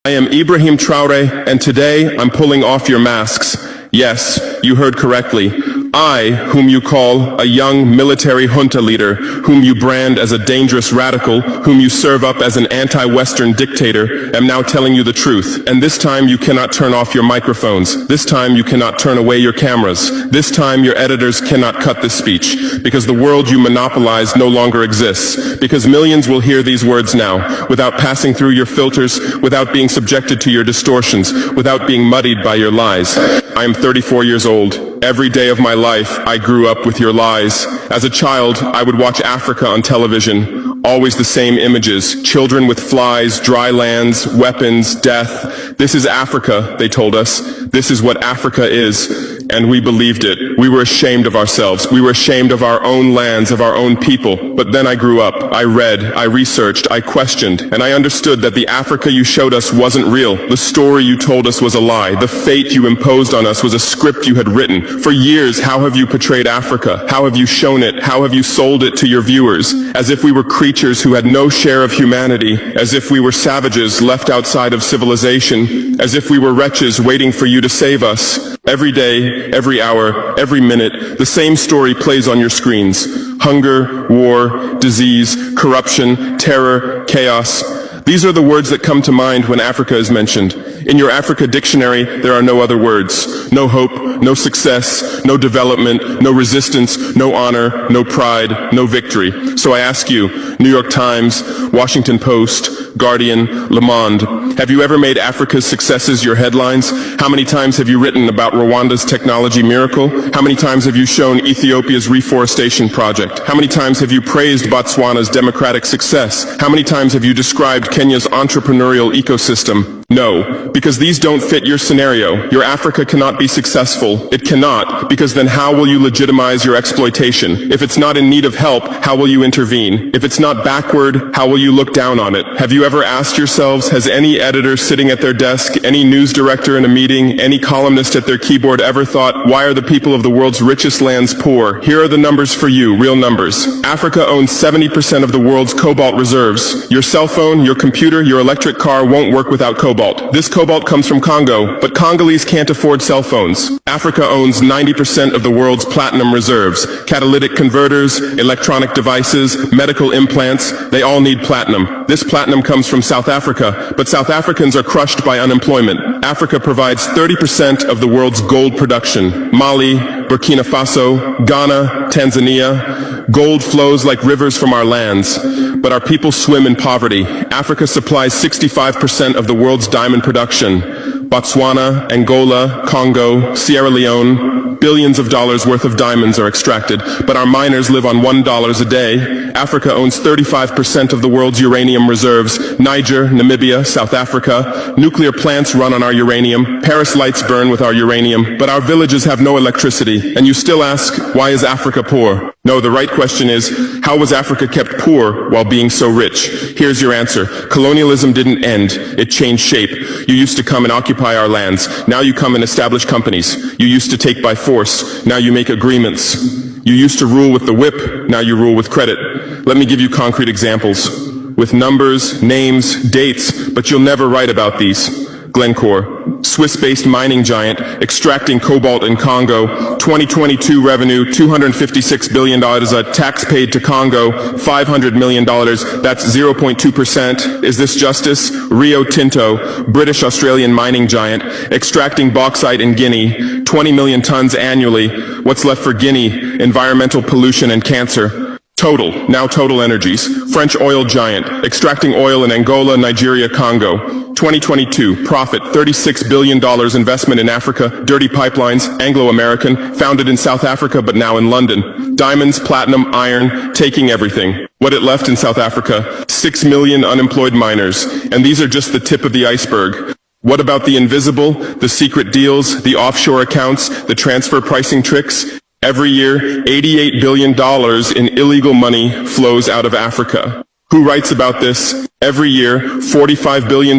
I am Ibrahim Traoré, and today I'm pulling off your masks. Yes, you heard correctly. I, whom you call a young military junta leader, whom you brand as a dangerous radical, whom you serve up as an anti-Western dictator, am now telling you the truth. And this time you cannot turn off your microphones. This time you cannot turn away your cameras. This time your editors cannot cut this speech, because the world you monopolize no longer exists. Because millions will hear these words now, without passing through your filters, without being subjected to your distortions, without being muddied by your lies. I am 34 years old. Every day of my life, I grew up with your lies. As a child, I would watch Africa on television. Always the same images. Children with flies, dry lands, weapons, death. This is Africa, they told us. This is what Africa is. And we believed it. We were ashamed of ourselves. We were ashamed of our own lands, of our own people. But then I grew up. I read, I researched, I questioned, and I understood that the Africa you showed us wasn't real. The story you told us was a lie. The fate you imposed on us was a script you had written. For years, how have you portrayed Africa? How have you shown it? How have you sold it to your viewers? As if we were creatures who had no share of humanity. As if we were savages left outside of civilization. As if we were wretches waiting for you to save us. Every day, every hour, every minute, the same story plays on your screens. Hunger, war, disease, corruption, terror, chaos. These are the words that come to mind when Africa is mentioned. In your Africa dictionary, there are no other words. No hope, no success, no development, no resistance, no honor, no pride, no victory. So I ask you, New York Times, Washington Post, Guardian, Le Monde, have you ever made Africa's successes your headlines? How many times have you written about Rwanda's technology miracle? How many times have you shown Ethiopia's reforestation project? How many times have you praised Botswana's democratic success? How many times have you described Kenya's entrepreneurial ecosystem? No, because these don't fit your scenario. Your Africa cannot be successful. It cannot, because then how will you legitimize your exploitation? If it's not in need of help, how will you intervene? If it's not backward, how will you look down on it? Have you ever asked yourselves, has any editor sitting at their desk, any news director in a meeting, any columnist at their keyboard ever thought, why are the people of the world's richest lands poor? Here are the numbers for you, real numbers. Africa owns 70% of the world's cobalt reserves. Your cell phone, your computer, your electric car won't work without cobalt. This cobalt comes from Congo, but Congolese can't afford cell phones. Africa owns 90% of the world's platinum reserves. Catalytic converters, electronic devices, medical implants, they all need platinum. This platinum comes from South Africa, but South Africans are crushed by unemployment. Africa provides 30% of the world's gold production. Mali, Burkina Faso, Ghana, Tanzania. Gold flows like rivers from our lands, but our people swim in poverty. Africa supplies 65% of the world's diamond production. Botswana, Angola, Congo, Sierra Leone, billions of dollars worth of diamonds are extracted, but our miners live on $1 a day. Africa owns 35% of the world's uranium reserves. Niger, Namibia, South Africa. Nuclear plants run on our uranium. Paris lights burn with our uranium, but our villages have no electricity. And you still ask, why is Africa poor? No, the right question is, how was Africa kept poor while being so rich? Here's your answer. Colonialism didn't end. It changed shape. You used to come and occupy our lands. Now you come and establish companies. You used to take by force. Now you make agreements. You used to rule with the whip. Now you rule with credit. Let me give you concrete examples. With numbers, names, dates, but you'll never write about these. Glencore, Swiss-based mining giant, extracting cobalt in Congo. 2022 revenue, $256 billion. A tax paid to Congo, $500 million. That's 0.2%. Is this justice? Rio Tinto, British-Australian mining giant, extracting bauxite in Guinea. 20 million tons annually. What's left for Guinea? Environmental pollution and cancer. Total, now Total Energies, French oil giant, extracting oil in Angola, Nigeria, Congo. 2022, profit, $36 billion investment in Africa, dirty pipelines, Anglo-American, founded in South Africa but now in London. Diamonds, platinum, iron, taking everything. What it left in South Africa, 6 million unemployed miners, and these are just the tip of the iceberg. What about the invisible, the secret deals, the offshore accounts, the transfer pricing tricks? Every year, $88 billion in illegal money flows out of Africa. Who writes about this? Every year, $45 billion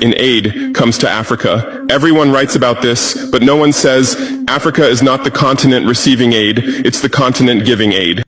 in aid comes to Africa. Everyone writes about this, but no one says Africa is not the continent receiving aid, it's the continent giving aid.